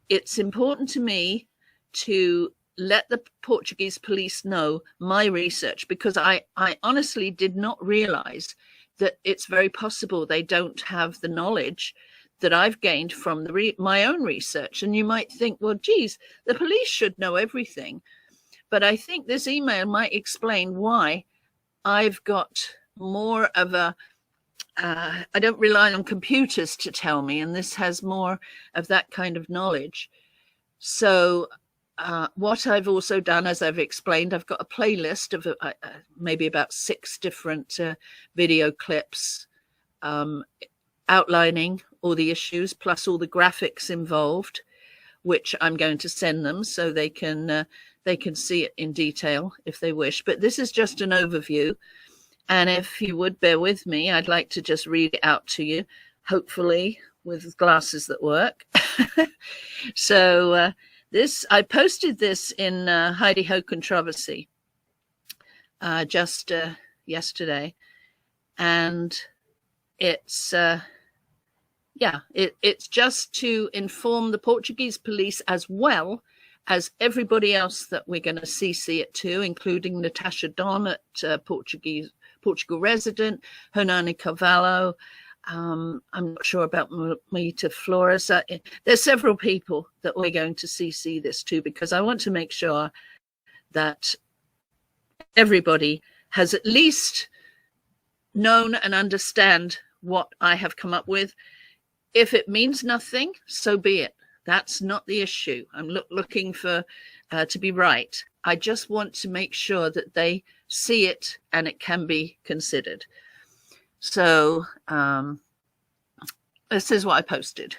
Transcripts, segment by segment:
it's important to me to let the Portuguese police know my research, because I honestly did not realize that it's very possible they don't have the knowledge that I've gained from my own research. And you might think, well, geez, the police should know everything. But I think this email might explain why I've got more of a, I don't rely on computers to tell me, and this has more of that kind of knowledge. So what I've also done, as I've explained, I've got a playlist of maybe about 6 different video clips outlining all the issues, plus all the graphics involved, which I'm going to send them so they can see it in detail if they wish. But this is just an overview. And if you would bear with me, I'd like to just read it out to you, hopefully with glasses that work. So I posted this in Heidi Ho Controversy just yesterday. And it's, it's just to inform the Portuguese police as well as everybody else that we're going to CC it to, including Natasha Don at Portugal resident, Hernani Carvalho. I'm not sure about Mita Flores. There's several people that we're going to CC this to, because I want to make sure that everybody has at least known and understand what I have come up with. If it means nothing, so be it. That's not the issue. I'm looking for to be right. I just want to make sure that they see it and it can be considered. So this is what I posted.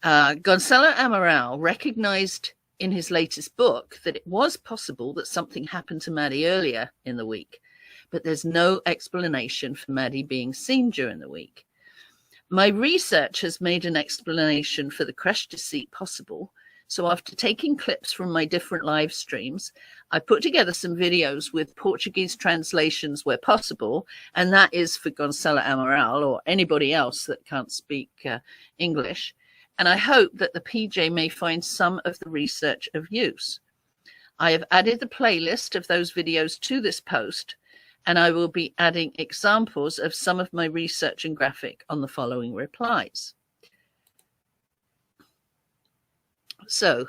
Goncalo Amaral recognized in his latest book that it was possible that something happened to Maddie earlier in the week, but there's no explanation for Maddie being seen during the week. My research has made an explanation for the CRECHE deceit possible. So after taking clips from my different live streams, I put together some videos with Portuguese translations where possible, and that is for Goncalo Amaral or anybody else that can't speak English. And I hope that the PJ may find some of the research of use. I have added the playlist of those videos to this post, and I will be adding examples of some of my research and graphic on the following replies. So,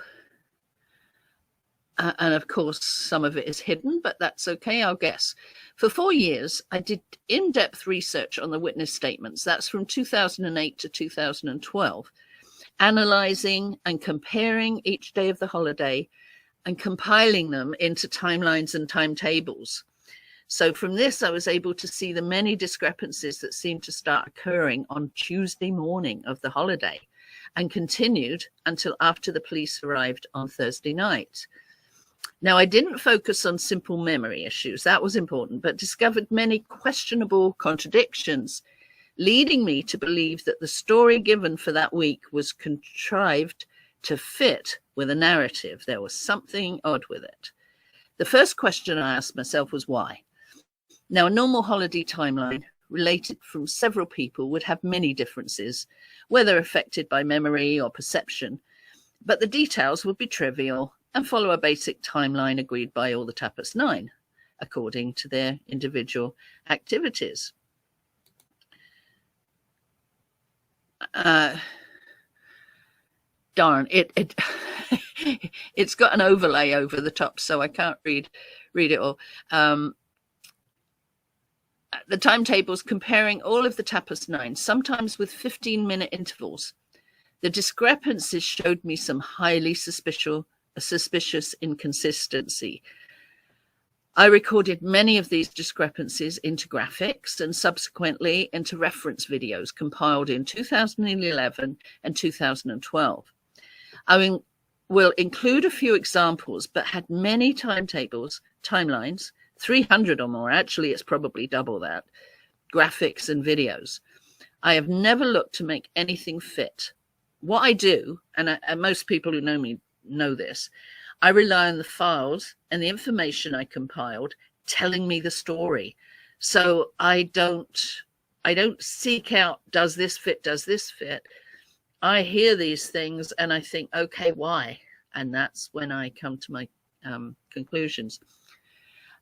and of course, some of it is hidden, but that's okay, I'll guess. For 4 years, I did in-depth research on the witness statements. That's from 2008 to 2012, analyzing and comparing each day of the holiday and compiling them into timelines and timetables. So from this, I was able to see the many discrepancies that seemed to start occurring on Tuesday morning of the holiday and continued until after the police arrived on Thursday night. Now, I didn't focus on simple memory issues. That was important, but discovered many questionable contradictions, leading me to believe that the story given for that week was contrived to fit with a narrative. There was something odd with it. The first question I asked myself was why? Now, a normal holiday timeline related from several people would have many differences, whether affected by memory or perception, but the details would be trivial and follow a basic timeline agreed by all the Tapas 9, according to their individual activities. Darn, it's got an overlay over the top, so I can't read it all. The timetables comparing all of the Tapas 9, sometimes with 15-minute intervals. The discrepancies showed me some highly suspicious inconsistency. I recorded many of these discrepancies into graphics and subsequently into reference videos compiled in 2011 and 2012. I will include a few examples, but had many timelines, 300 or more. Actually, it's probably double that, graphics and videos. I have never looked to make anything fit. What I do, and most people who know me know this, I rely on the files and the information I compiled telling me the story. So I don't seek out, does this fit? I hear these things and I think, okay, why? And that's when I come to my conclusions.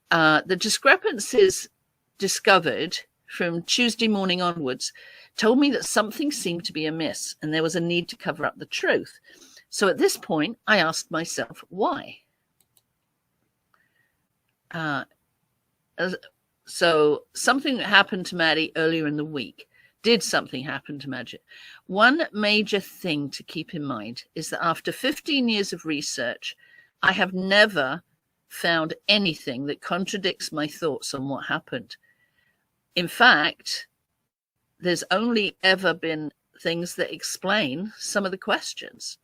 The discrepancies discovered from Tuesday morning onwards told me that something seemed to be amiss and there was a need to cover up the truth. So at this point, I asked myself, why? So something that happened to Maddie earlier in the week. Did something happen to Maddie? One major thing to keep in mind is that after 15 years of research, I have never found anything that contradicts my thoughts on what happened. In fact, there's only ever been things that explain some of the questions.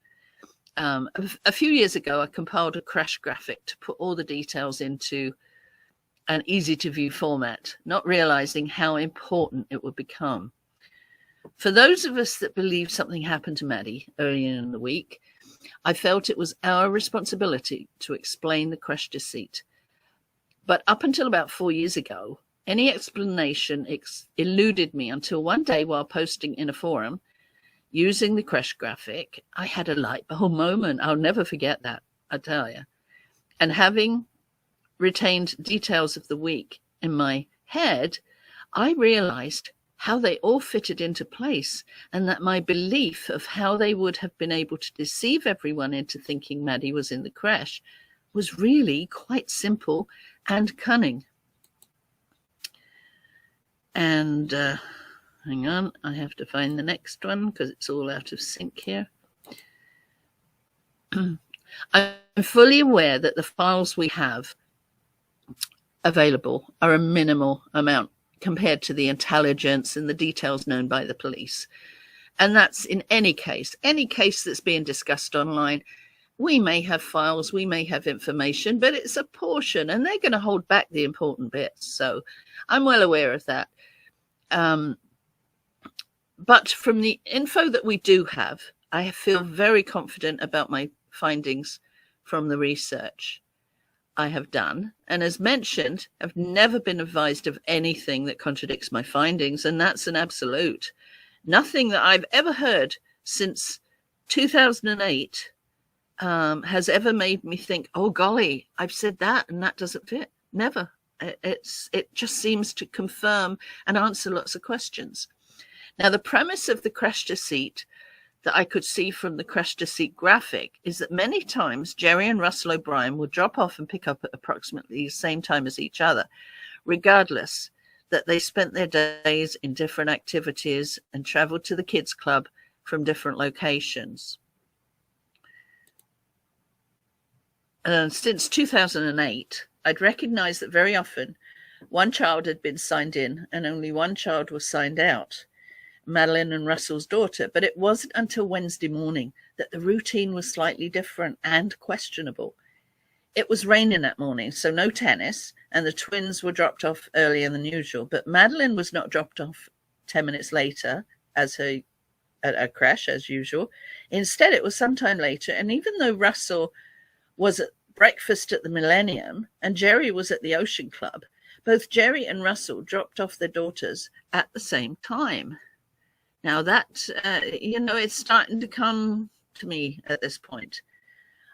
A few years ago, I compiled a CRECHE graphic to put all the details into an easy-to-view format, not realizing how important it would become. For those of us that believe something happened to Maddie earlier in the week, I felt it was our responsibility to explain the CRECHE deceit. But up until about 4 years ago, any explanation eluded me until one day while posting in a forum, using the CRECHE graphic, I had a light bulb moment. I'll never forget that, I tell you. And having retained details of the week in my head, I realized how they all fitted into place, and that my belief of how they would have been able to deceive everyone into thinking Maddie was in the creche was really quite simple and cunning. And hang on, I have to find the next one because it's all out of sync here. I'm fully aware that the files we have available are a minimal amount compared to the intelligence and the details known by the police. And that's in any case that's being discussed online. We may have files, we may have information, but it's a portion and they're going to hold back the important bits. So I'm well aware of that. But from the info that we do have, I feel very confident about my findings from the research I have done, and as mentioned, I've never been advised of anything that contradicts my findings, and that's an absolute. Nothing that I've ever heard since 2008 has ever made me think, oh golly, I've said that and that doesn't fit. Never. It just seems to confirm and answer lots of questions. Now, the premise of the CRECHE deceit that I could see from the CRECHE deceit graphic is that many times Jerry and Russell O'Brien will drop off and pick up at approximately the same time as each other, regardless that they spent their days in different activities and traveled to the kids' club from different locations. Since 2008, I'd recognized that very often one child had been signed in and only one child was signed out, Madeline and Russell's daughter, but it wasn't until Wednesday morning that the routine was slightly different and questionable. It was raining that morning, so no tennis, and the twins were dropped off earlier than usual, but Madeline was not dropped off 10 minutes later at a creche as usual. Instead, it was sometime later, and even though Russell was at breakfast at the Millennium and Jerry was at the Ocean Club, both Jerry and Russell dropped off their daughters at the same time. Now that, it's starting to come to me at this point.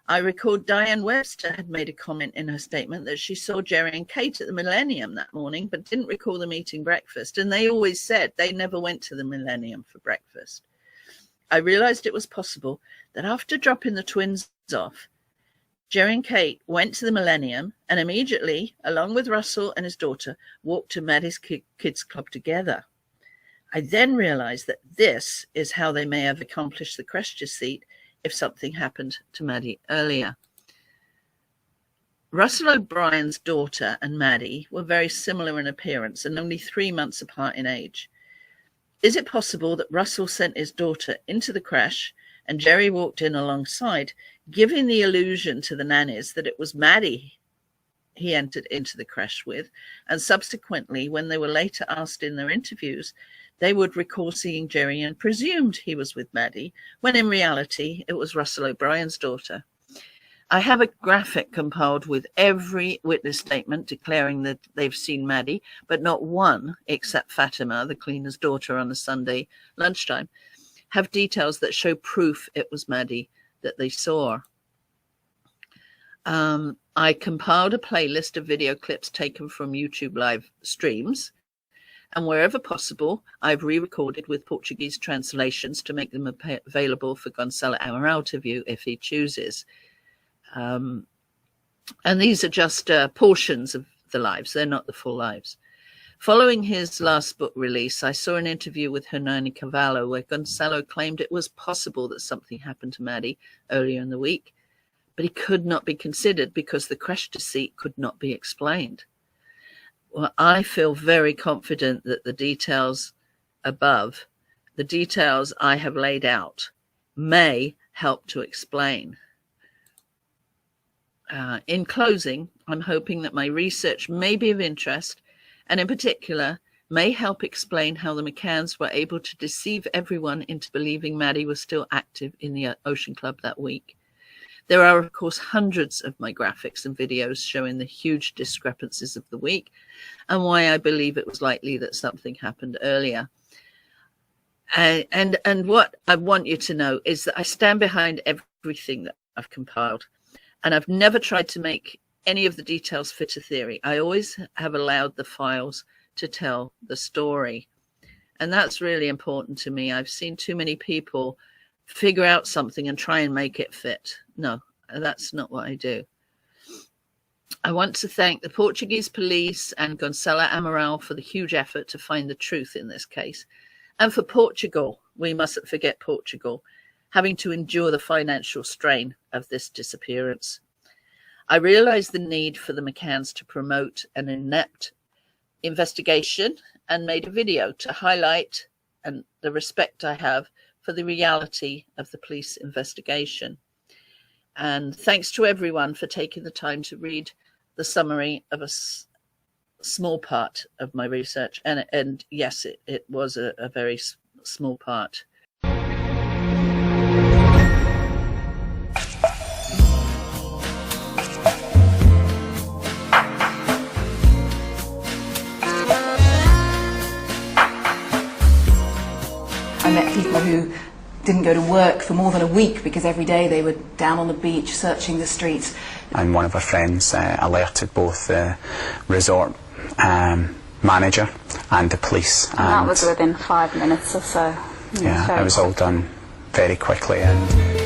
I recall Diane Webster had made a comment in her statement that she saw Jerry and Kate at the Millennium that morning, but didn't recall them eating breakfast. And they always said they never went to the Millennium for breakfast. I realized it was possible that after dropping the twins off, Jerry and Kate went to the Millennium and immediately, along with Russell and his daughter, walked to Maddie's kids' club together. I then realized that this is how they may have accomplished the CRECHE deceit if something happened to Maddie earlier. Russell O'Brien's daughter and Maddie were very similar in appearance and only 3 months apart in age. Is it possible that Russell sent his daughter into the creche and Jerry walked in alongside, giving the illusion to the nannies that it was Maddie he entered into the creche with, and subsequently, when they were later asked in their interviews, they would recall seeing Jerry and presumed he was with Maddie, when in reality it was Russell O'Brien's daughter. I have a graphic compiled with every witness statement declaring that they've seen Maddie, but not one, except Fatima, the cleaner's daughter, on the Sunday lunchtime, have details that show proof it was Maddie that they saw. I compiled a playlist of video clips taken from YouTube live streams, and wherever possible, I've re-recorded with Portuguese translations to make them available for Gonçalo Amaral to view if he chooses. And these are just portions of the lives. They're not the full lives. Following his last book release, I saw an interview with Hernani Carvalho where Gonçalo claimed it was possible that something happened to Maddie earlier in the week, but he could not be considered because the CRECHE deceit could not be explained. Well, I feel very confident that the details above, the details I have laid out, may help to explain. In closing, I'm hoping that my research may be of interest, and in particular, may help explain how the McCanns were able to deceive everyone into believing Maddie was still active in the Ocean Club that week. There are, of course, hundreds of my graphics and videos showing the huge discrepancies of the week and why I believe it was likely that something happened earlier. And what I want you to know is that I stand behind everything that I've compiled, and I've never tried to make any of the details fit a theory. I always have allowed the files to tell the story. And that's really important to me. I've seen too many people figure out something and try and make it fit. No, that's not what I do. I want to thank the Portuguese police and Gonçalo Amaral for the huge effort to find the truth in this case. And for Portugal, we mustn't forget Portugal, having to endure the financial strain of this disappearance. I realized the need for the McCanns to promote an inept investigation and made a video to highlight the respect I have for the reality of the police investigation. And thanks to everyone for taking the time to read the summary of a small part of my research. And yes, it was a very small part. I met people who didn't go to work for more than a week because every day they were down on the beach searching the streets. And one of our friends alerted both the resort manager and the police. And that was within 5 minutes or so. Yeah, it was all done very quickly. And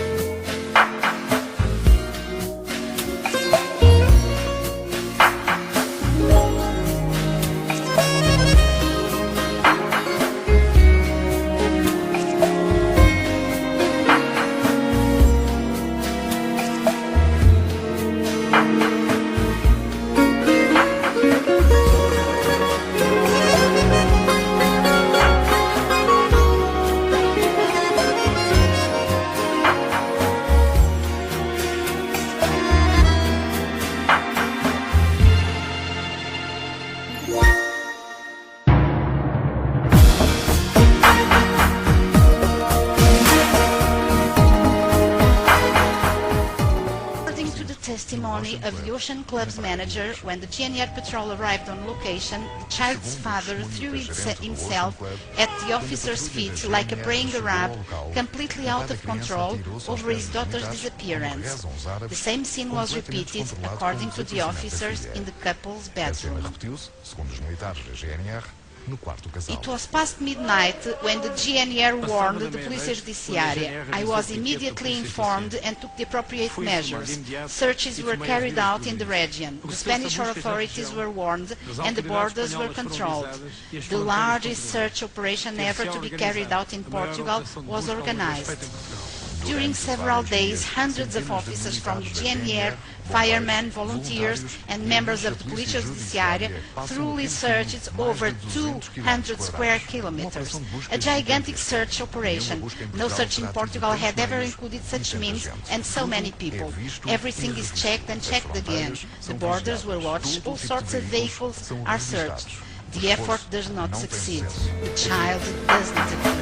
testimony of the Ocean Club's manager, when the GNR patrol arrived on location, the child's father threw himself at the officer's feet like a praying Arab, completely out of control over his daughter's disappearance. The same scene was repeated, according to the officers, in the couple's bedroom. It was past midnight when the GNR warned the Polícia Judiciária. I was immediately informed and took the appropriate measures. Searches were carried out in the region. The Spanish authorities were warned and the borders were controlled. The largest search operation ever to be carried out in Portugal was organized. During several days, hundreds of officers from the GNR, firemen, volunteers and members of the Polícia Judiciária thoroughly searched over 200 square kilometers. A gigantic search operation. No search in Portugal had ever included such means and so many people. Everything is checked and checked again. The borders were watched, all sorts of vehicles are searched. The effort does not succeed. The child does not appear.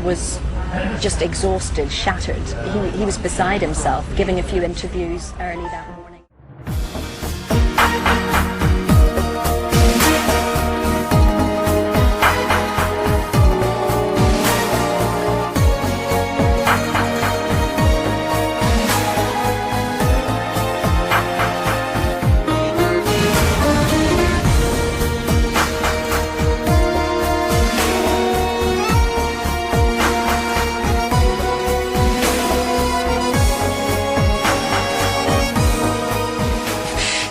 Was just exhausted, shattered. He was beside himself, giving a few interviews early that morning.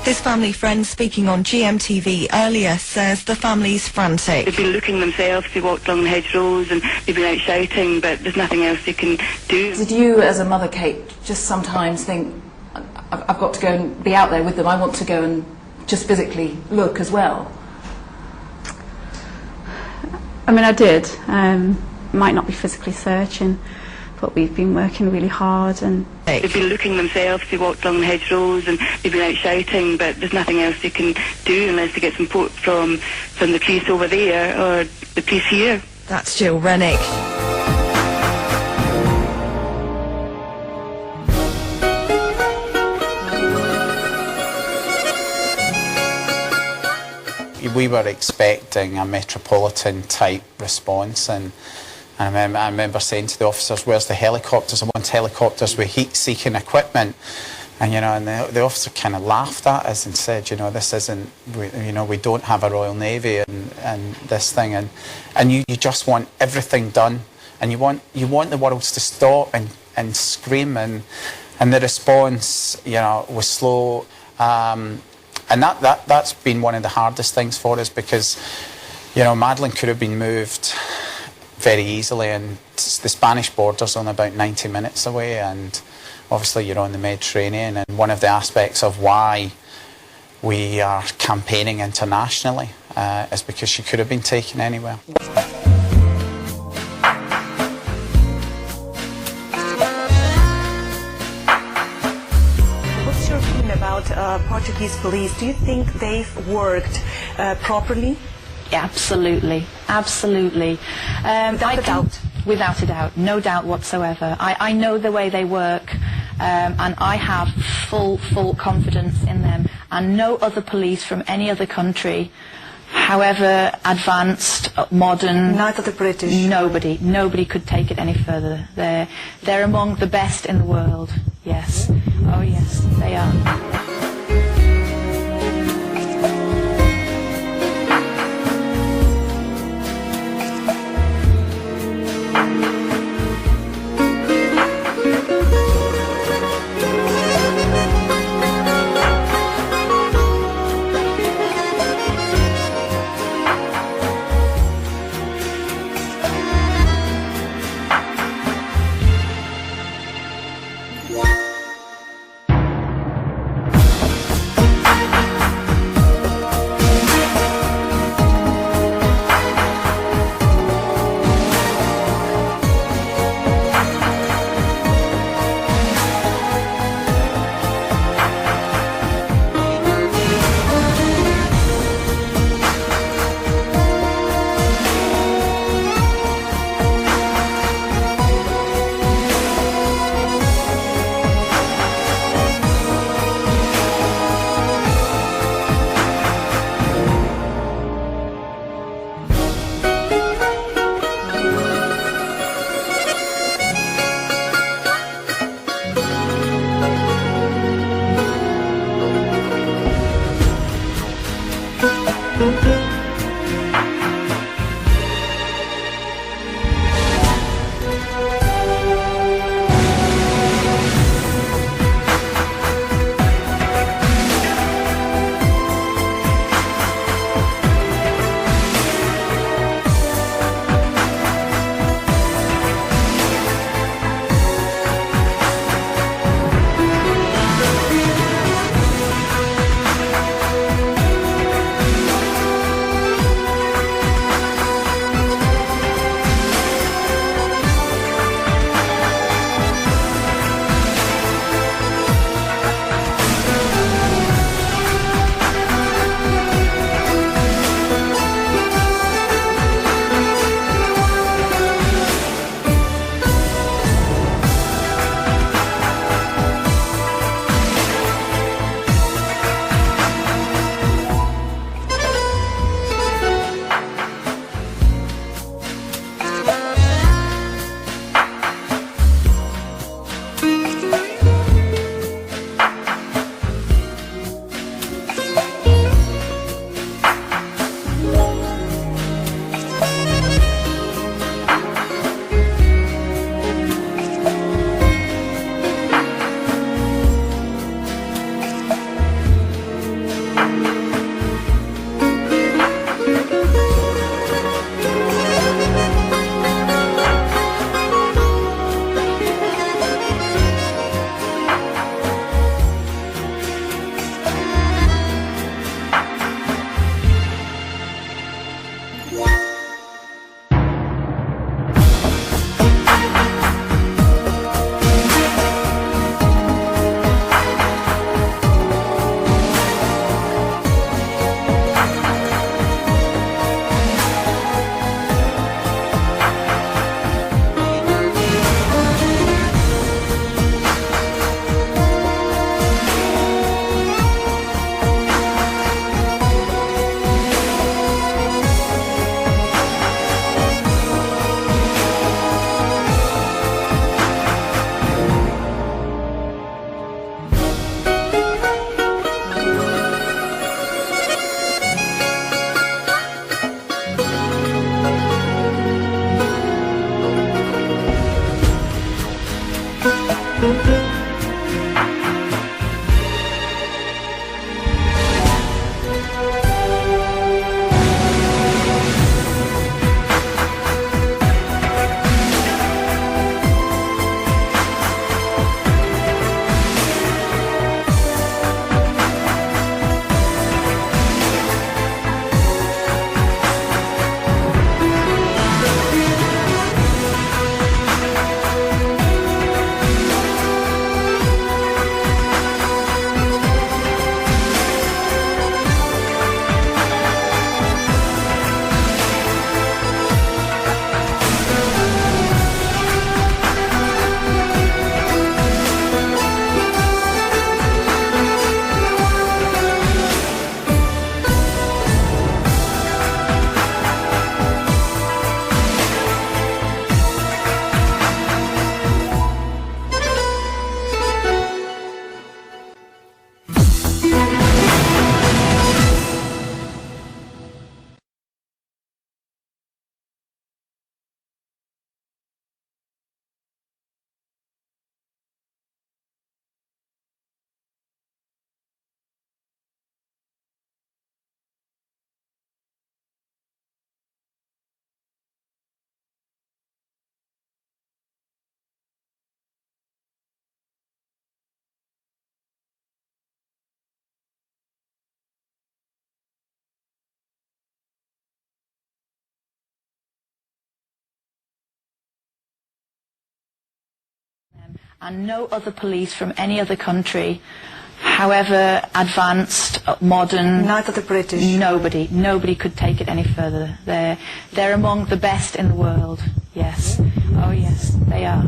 His family friend speaking on GMTV earlier says the family's frantic. They've been looking themselves, they walked along the hedgerows and they've been out shouting, but there's nothing else they can do. Did you, as a mother, Kate, just sometimes think, I've got to go and be out there with them, I want to go and just physically look as well? I mean, I did. Might not be physically searching, but we've been working really hard. And they've been looking themselves, they walked along the hedgerows and they've been out shouting, but there's nothing else they can do unless they get some support from the police over there or the police here. That's Jill Rennick. We were expecting a metropolitan type response, and I remember saying to the officers, "Where's the helicopters? I want helicopters with heat-seeking equipment." And the officer kind of laughed at us and said, "This isn't, we don't have a Royal Navy and this thing." And you just want everything done, and you want the world to stop and scream, and the response, was slow. And that's been one of the hardest things for us, because, Madeline could have been moved very easily, and the Spanish border's only about 90 minutes away, and obviously you're on the Mediterranean, and one of the aspects of why we are campaigning internationally is because she could have been taken anywhere. What's your opinion about Portuguese police? Do you think they've worked properly? Absolutely, absolutely. Without a doubt? Without a doubt, no doubt whatsoever. I know the way they work, and I have full confidence in them. And no other police from any other country, however advanced, modern, neither the British. Nobody could take it any further. They're among the best in the world. Yes. Oh yes, they are. And no other police from any other country, however advanced, modern. Neither the British. Nobody could take it any further. They're among the best in the world. Yes. Oh yes, they are.